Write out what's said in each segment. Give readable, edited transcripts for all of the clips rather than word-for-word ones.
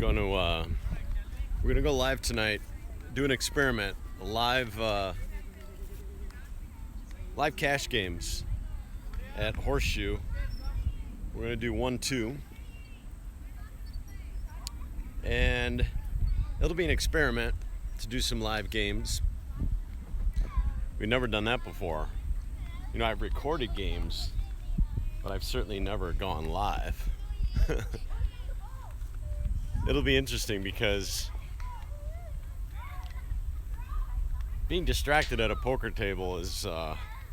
We're gonna go live tonight, do an experiment, live cash games at Horseshoe. We're gonna do 1-2, and it'll be an experiment to do some live games. We've never done that before. You know, I've recorded games, but I've certainly never gone live. It'll be interesting because being distracted at a poker table is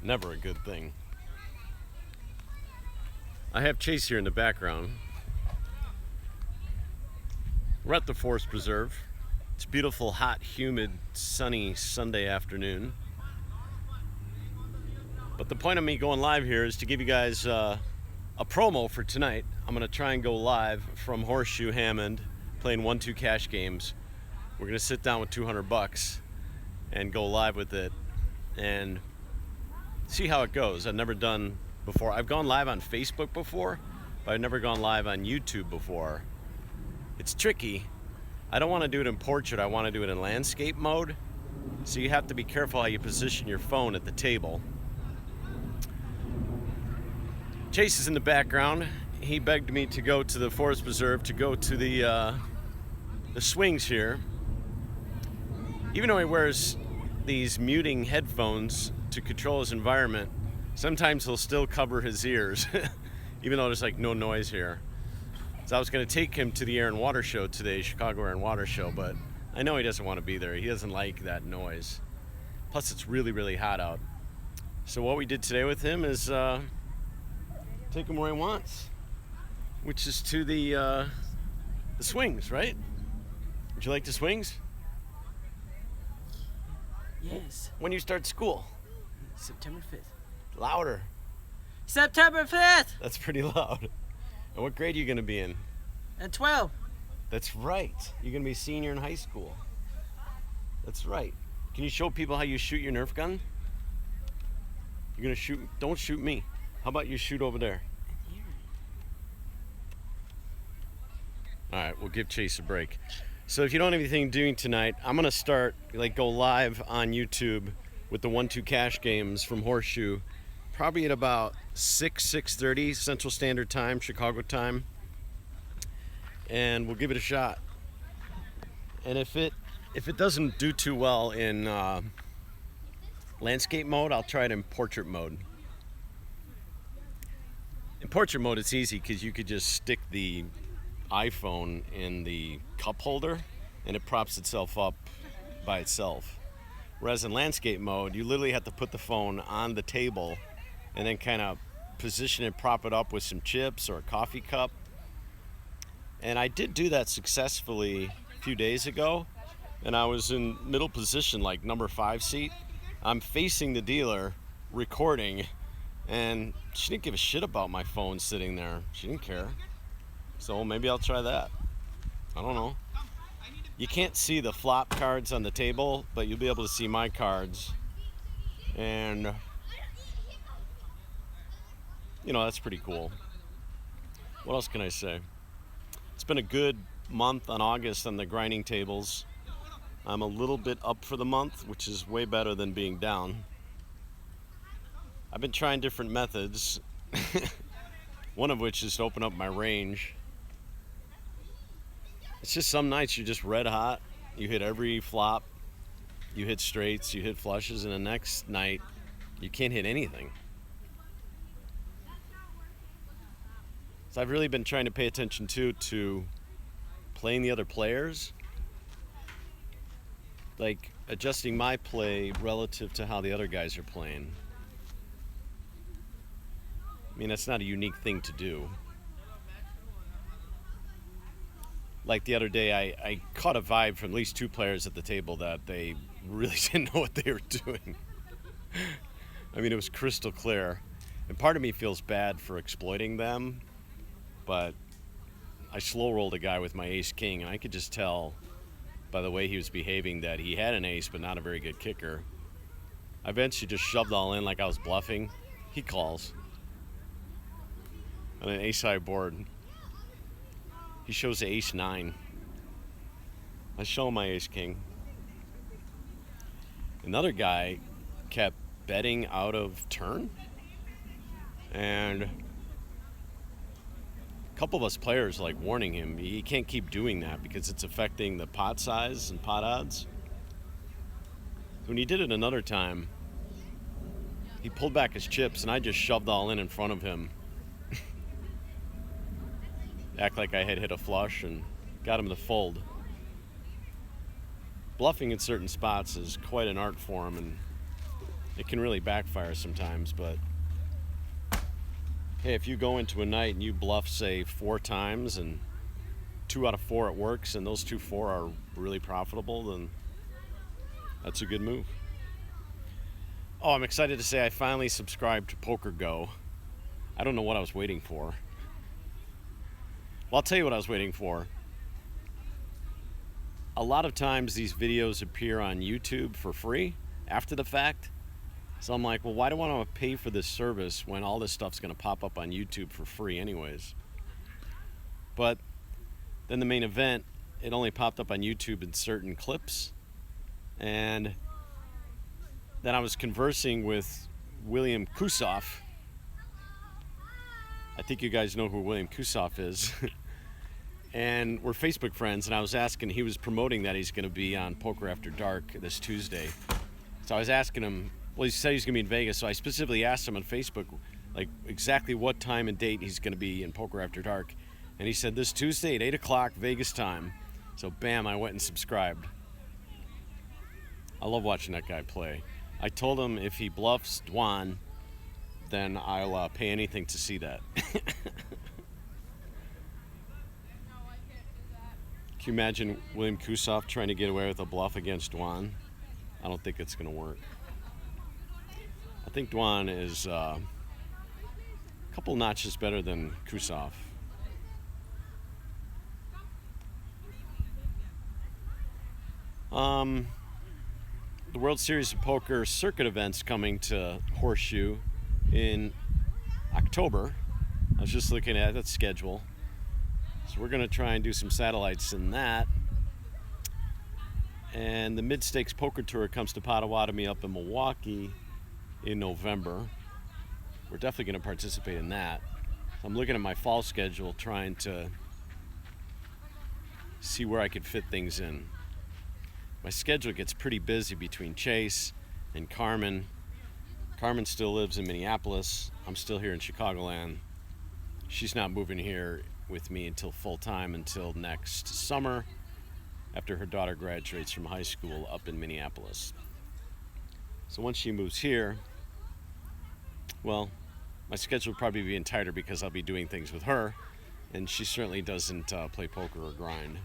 never a good thing. I have Chase here in the background. We're at the Forest Preserve. It's a beautiful, hot, humid, sunny Sunday afternoon. But the point of me going live here is to give you guys a promo for tonight. I'm going to try and go live from Horseshoe Hammond, playing 1-2 cash games. We're going to sit down with $200 and go live with it and see how it goes. I've never done before. I've gone live on Facebook before, but I've never gone live on YouTube before. It's tricky. I don't want to do it in portrait. I want to do it in landscape mode. So you have to be careful how you position your phone at the table. Chase is in the background. He begged me to go to the Forest Preserve, to go to the swings here. Even though he wears these muting headphones to control his environment, sometimes he'll still cover his ears, even though there's like no noise here. So I was going to take him to the Air and Water Show today, Chicago Air and Water Show, but I know he doesn't want to be there. He doesn't like that noise. Plus, it's really, really hot out. So what we did today with him is take him where he wants, which is to the swings, right? Would you like the swings? Yes. When you start school? September 5th. Louder. September 5th! That's pretty loud. And what grade are you going to be in? And 12. That's right. You're going to be a senior in high school. That's right. Can you show people how you shoot your Nerf gun? You're going to shoot. Don't shoot me. How about you shoot over there? All right, we'll give Chase a break. So if you don't have anything doing tonight, I'm going to go live on YouTube with the 1-2 cash games from Horseshoe, probably at about 6:30 Central Standard Time, Chicago time. And we'll give it a shot. And if it doesn't do too well in landscape mode, I'll try it in portrait mode. In portrait mode, it's easy because you could just stick the iPhone in the cup holder and it props itself up by itself. Whereas in landscape mode, you literally have to put the phone on the table and then kind of position it, prop it up with some chips or a coffee cup. And I did do that successfully a few days ago, and I was in middle position, like number 5 seat. I'm facing the dealer recording, and she didn't give a shit about my phone sitting there. She didn't care. So maybe I'll try that. I don't know. You can't see the flop cards on the table, but you'll be able to see my cards. And, you know, that's pretty cool. What else can I say? It's been a good month on August on the grinding tables. I'm a little bit up for the month, which is way better than being down. I've been trying different methods, one of which is to open up my range. It's just some nights you're just red hot. You hit every flop, you hit straights, you hit flushes, and the next night you can't hit anything. So I've really been trying to pay attention to playing the other players, like adjusting my play relative to how the other guys are playing. I mean, that's not a unique thing to do. Like the other day, I caught a vibe from at least 2 players at the table that they really didn't know what they were doing. I mean, it was crystal clear. And part of me feels bad for exploiting them, but I slow rolled a guy with my ace-king, and I could just tell by the way he was behaving that he had an ace, but not a very good kicker. I eventually just shoved all in like I was bluffing. He calls. On an ace-high board, he shows the ace-9. I show him my ace king. Another guy kept betting out of turn, and a couple of us players like warning him he can't keep doing that because it's affecting the pot size and pot odds. When he did it another time, he pulled back his chips and I just shoved all in front of him. Act like I had hit a flush and got him to fold. Bluffing in certain spots is quite an art form, and it can really backfire sometimes, but hey, if you go into a night and you bluff, say, 4 times and 2 out of 4 it works and those 4 are really profitable, then that's a good move. Oh, I'm excited to say I finally subscribed to Poker Go. I don't know what I was waiting for. Well, I'll tell you what I was waiting for. A lot of times these videos appear on YouTube for free after the fact. So I'm like, well, why do I want to pay for this service when all this stuff's going to pop up on YouTube for free anyways? But then the main event, it only popped up on YouTube in certain clips. And then I was conversing with William Kusoff. I think you guys know who William Kusoff is. And we're Facebook friends, and I was asking, he was promoting that he's going to be on Poker After Dark this Tuesday. So I was asking him, well, he said he's going to be in Vegas, so I specifically asked him on Facebook, like, exactly what time and date he's going to be in Poker After Dark. And he said this Tuesday at 8 o'clock Vegas time. So bam, I went and subscribed. I love watching that guy play. I told him if he bluffs Dwan, then I'll pay anything to see that. Can you imagine William Kusoff trying to get away with a bluff against Dwan? I don't think it's going to work. I think Dwan is a couple notches better than Kusoff. The World Series of Poker circuit event's coming to Horseshoe in October. I was just looking at that schedule. So we're going to try and do some satellites in that. And the Mid-Stakes Poker Tour comes to Potawatomi up in Milwaukee in November. We're definitely going to participate in that. So I'm looking at my fall schedule, trying to see where I could fit things in. My schedule gets pretty busy between Chase and Carmen. Carmen still lives in Minneapolis. I'm still here in Chicagoland. She's not moving here with me until full-time until next summer after her daughter graduates from high school up in Minneapolis. So once she moves here, well, my schedule will probably be even tighter because I'll be doing things with her, and she certainly doesn't play poker or grind.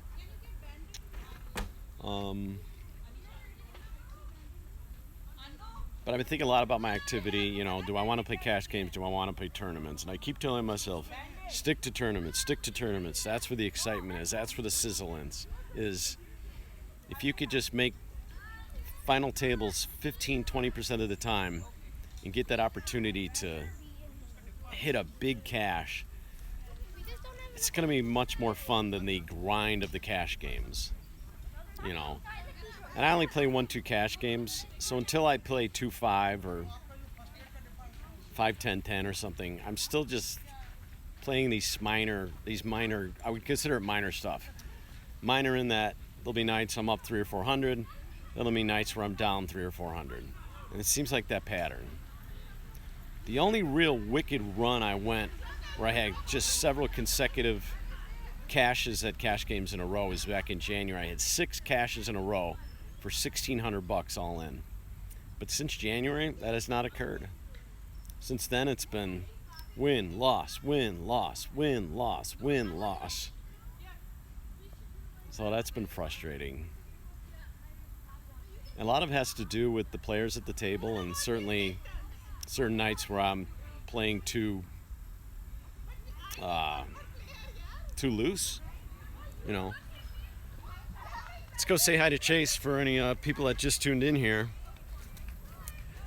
But I've been thinking a lot about my activity. You know, do I want to play cash games? Do I want to play tournaments? And I keep telling myself, stick to tournaments, stick to tournaments. That's where the excitement is. That's where the sizzle is. If you could just make final tables 15-20% of the time and get that opportunity to hit a big cash, it's going to be much more fun than the grind of the cash games, you know. And I only play 1-2 cash games, so until I play 2-5 or 5-10-10 or something, I'm still just playing these minor, I would consider it minor stuff. Minor in that there'll be nights I'm up 300 or 400, there'll be nights where I'm down 300 or 400. And it seems like that pattern. The only real wicked run I went where I had just several consecutive cashes at cash games in a row is back in January. I had 6 cashes in a row for $1,600 all in. But since January, that has not occurred. Since then, it's been win, loss, win, loss, win, loss, win, loss. So that's been frustrating. And a lot of it has to do with the players at the table, and certainly certain nights where I'm playing too loose, you know. Let's go say hi to Chase for any people that just tuned in here.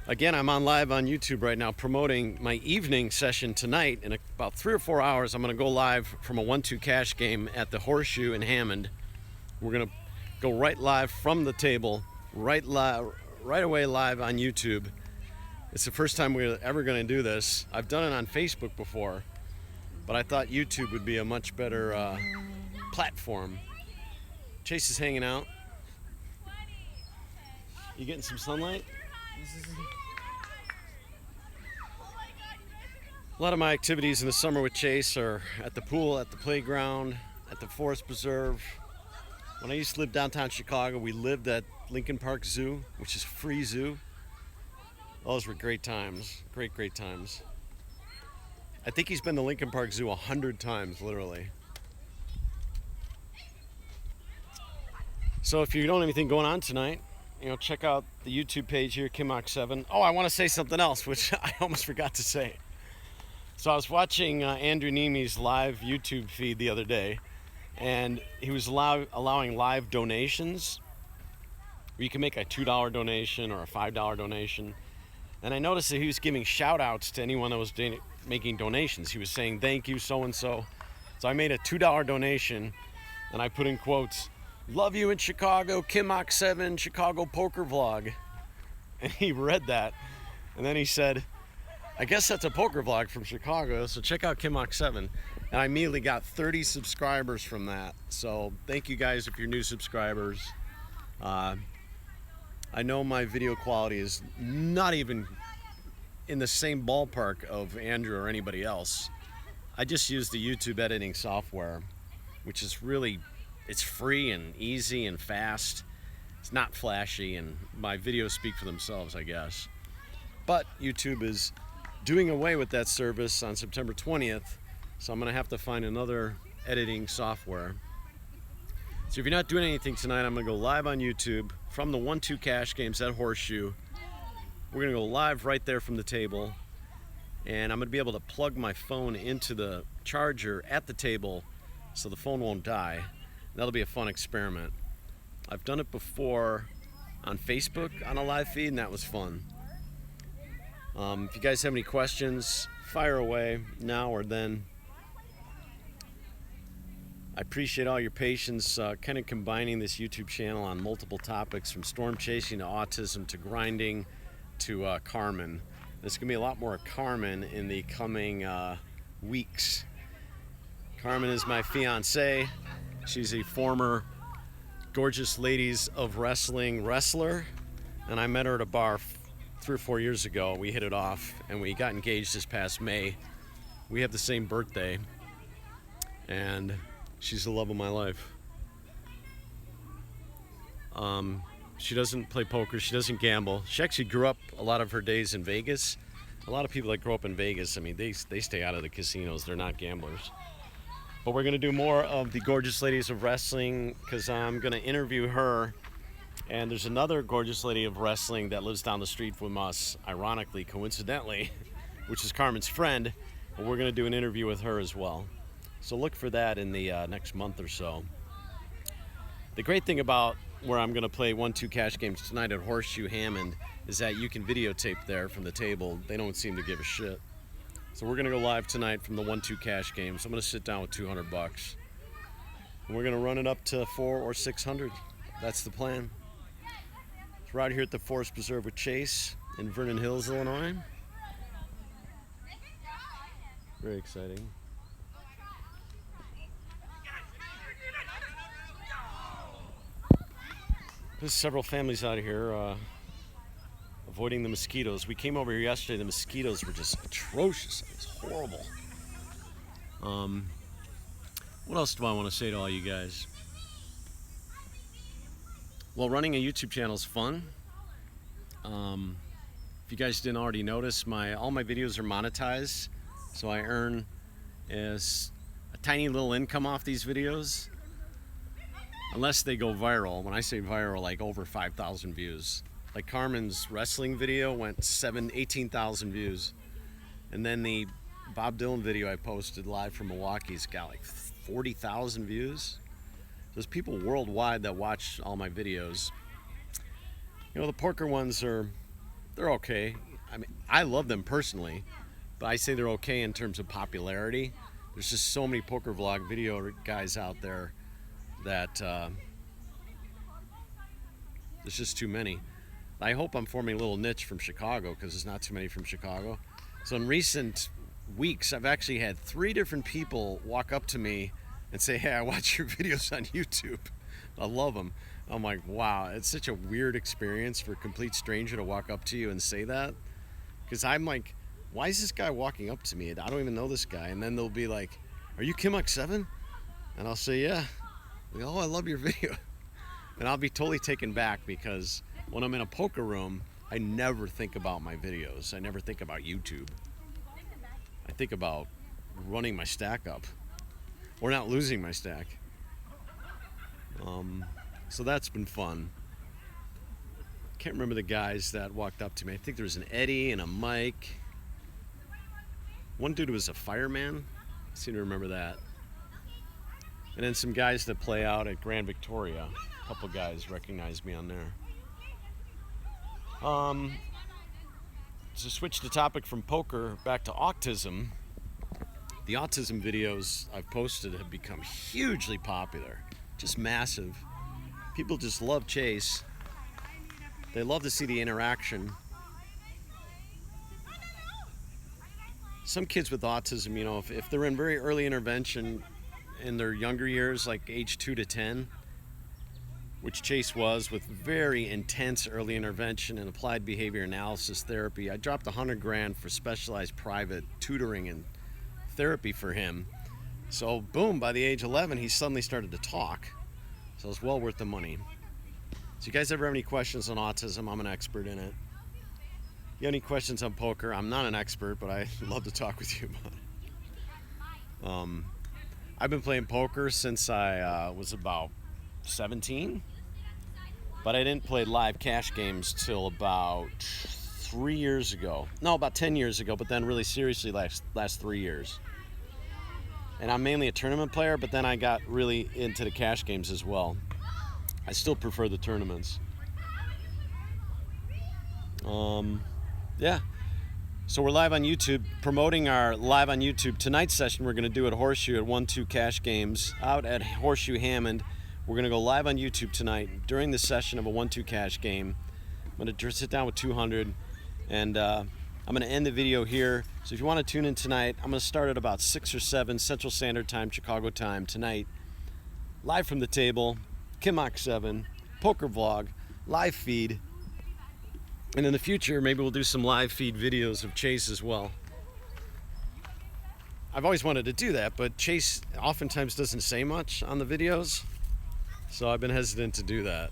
Again, I'm on live on YouTube right now promoting my evening session tonight. In about 3 or 4 hours, I'm going to go live from a 1-2 cash game at the Horseshoe in Hammond. We're going to go right live from the table, right away live on YouTube. It's the first time we're ever going to do this. I've done it on Facebook before, but I thought YouTube would be a much better platform. Chase is hanging out. You getting some sunlight? A lot of my activities in the summer with Chase are at the pool, at the playground, at the forest preserve. When I used to live downtown Chicago, we lived at Lincoln Park Zoo, which is a free zoo. Those were great times, great times. I think he's been to Lincoln Park Zoo 100 times, literally. So if you don't have anything going on tonight, check out the YouTube page here, Kimmock7. Oh, I want to say something else, which I almost forgot to say. So I was watching Andrew Neme's live YouTube feed the other day, and he was allowing live donations. You can make a $2 donation or a $5 donation. And I noticed that he was giving shout outs to anyone that was making donations. He was saying, thank you, so-and-so. So I made a $2 donation, and I put in quotes, love you in Chicago, Kimmock7, Chicago Poker Vlog. And he read that, and then he said, I guess that's a poker vlog from Chicago, so check out Kimmock7. And I immediately got 30 subscribers from that. So thank you guys if you're new subscribers. I know my video quality is not even in the same ballpark of Andrew or anybody else. I just use the YouTube editing software, which is really, it's free and easy and fast. It's not flashy, and my videos speak for themselves, I guess. But YouTube is doing away with that service on September 20th, so I'm going to have to find another editing software. So if you're not doing anything tonight, I'm going to go live on YouTube from the 1-2 cash games at Horseshoe. We're going to go live right there from the table, and I'm going to be able to plug my phone into the charger at the table so the phone won't die. That'll be a fun experiment. I've done it before on Facebook on a live feed, and that was fun. If you guys have any questions, fire away now or then. I appreciate all your patience kind of combining this YouTube channel on multiple topics, from storm chasing to autism to grinding to Carmen. There's going to be a lot more Carmen in the coming weeks. Carmen is my fiance. She's a former Gorgeous Ladies of Wrestling wrestler, and I met her at a bar 3 or 4 years ago. We hit it off, and we got engaged this past May. We have the same birthday, and she's the love of my life. She doesn't play poker. She doesn't gamble. She actually grew up a lot of her days in Vegas. A lot of people that grow up in Vegas, I mean, they stay out of the casinos. They're not gamblers. But we're going to do more of the Gorgeous Ladies of Wrestling because I'm going to interview her. And there's another Gorgeous Lady of Wrestling that lives down the street from us, ironically, coincidentally, which is Carmen's friend. But we're going to do an interview with her as well. So look for that in the next month or so. The great thing about where I'm going to play 1-2 cash games tonight at Horseshoe Hammond is that you can videotape there from the table. They don't seem to give a shit. So we're going to go live tonight from the 1-2 cash games. I'm going to sit down with $200. And we're going to run it up to 400 or 600. That's the plan. So we're out here at the Forest Preserve with Chase in Vernon Hills, Illinois. Very exciting. There's several families out here avoiding the mosquitoes. We came over here yesterday. The mosquitoes were just atrocious. It was horrible. What else do I want to say to all you guys? Well, running a YouTube channel is fun. If you guys didn't already notice, all my videos are monetized, so I earn a tiny little income off these videos. Unless they go viral. When I say viral, like over 5,000 views. Like Carmen's wrestling video went 18,000 views. And then the Bob Dylan video I posted live from Milwaukee's got like 40,000 views. There's people worldwide that watch all my videos. You know, the poker ones they're okay. I mean, I love them personally, but I say they're okay in terms of popularity. There's just so many poker vlog video guys out there that There's just too many. I hope I'm forming a little niche from Chicago because there's not too many from Chicago. So in recent weeks, I've actually had 3 different people walk up to me and say, hey, I watch your videos on YouTube. I love them. I'm like, wow, it's such a weird experience for a complete stranger to walk up to you and say that. Because I'm like, why is this guy walking up to me? I don't even know this guy. And then they'll be like, are you Kim7? And I'll say, yeah. They go, oh, I love your video. And I'll be totally taken back because when I'm in a poker room, I never think about my videos. I never think about YouTube. I think about running my stack up or not losing my stack. So that's been fun. Can't remember the guys that walked up to me. I think there was an Eddie and a Mike. One dude was a fireman. I seem to remember that. And then some guys that play out at Grand Victoria. A couple guys recognized me on there. To switch the topic from poker back to autism, the autism videos I've posted have become hugely popular, just massive. People just love Chase. They love to see the interaction. Some kids with autism, you know, if they're in very early intervention in their younger years, like age 2 to 10, which Chase was, with very intense early intervention and applied behavior analysis therapy, I dropped $100,000 for specialized private tutoring and therapy for him. So boom, by the age 11, he suddenly started to talk. So it's well worth the money. So you guys ever have any questions on autism? I'm an expert in it. If you have any questions on poker? I'm not an expert, but I love to talk with you about it. I've been playing poker since I was about 17, but I didn't play live cash games till about 3 years ago. No, about 10 years ago, but then really seriously last 3 years. And I'm mainly a tournament player, but then I got really into the cash games as well. I still prefer the tournaments. Yeah. So we're live on YouTube, promoting our live on YouTube tonight's session. We're going to do at Horseshoe at 1-2 Cash Games out at Horseshoe Hammond. We're going to go live on YouTube tonight during the session of a 1-2 cash game. I'm going to sit down with 200, and I'm going to end the video here. So if you want to tune in tonight, I'm going to start at about 6 or 7 Central Standard Time, Chicago time tonight. Live from the table, Kim7, poker vlog, live feed. And in the future, maybe we'll do some live feed videos of Chase as well. I've always wanted to do that, but Chase oftentimes doesn't say much on the videos, so I've been hesitant to do that.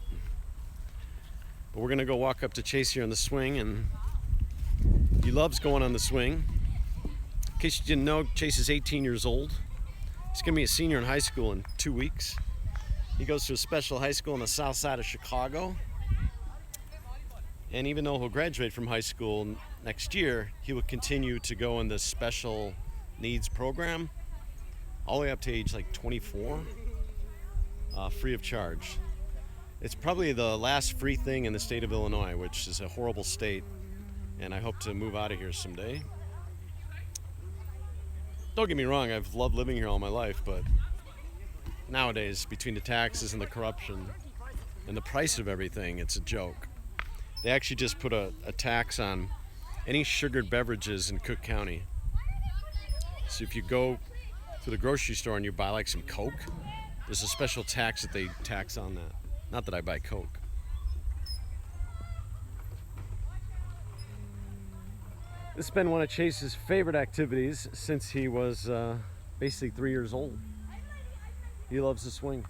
But we're gonna go walk up to Chase here on the swing, and he loves going on the swing. In case you didn't know, Chase is 18 years old. He's gonna be a senior in high school in 2 weeks. He goes to a special high school on the south side of Chicago. And even though he'll graduate from high school next year, he will continue to go in the special needs program all the way up to age like 24, free of charge. It's probably the last free thing in the state of Illinois, which is a horrible state, and I hope to move out of here someday. Don't get me wrong, I've loved living here all my life, but nowadays, between the taxes and the corruption and the price of everything, it's a joke. They actually just put a tax on any sugared beverages in Cook County. So if you go to the grocery store and you buy like some Coke, there's a special tax that they tax on that. Not that I buy Coke. This has been one of Chase's favorite activities since he was basically 3 years old. He loves to swing.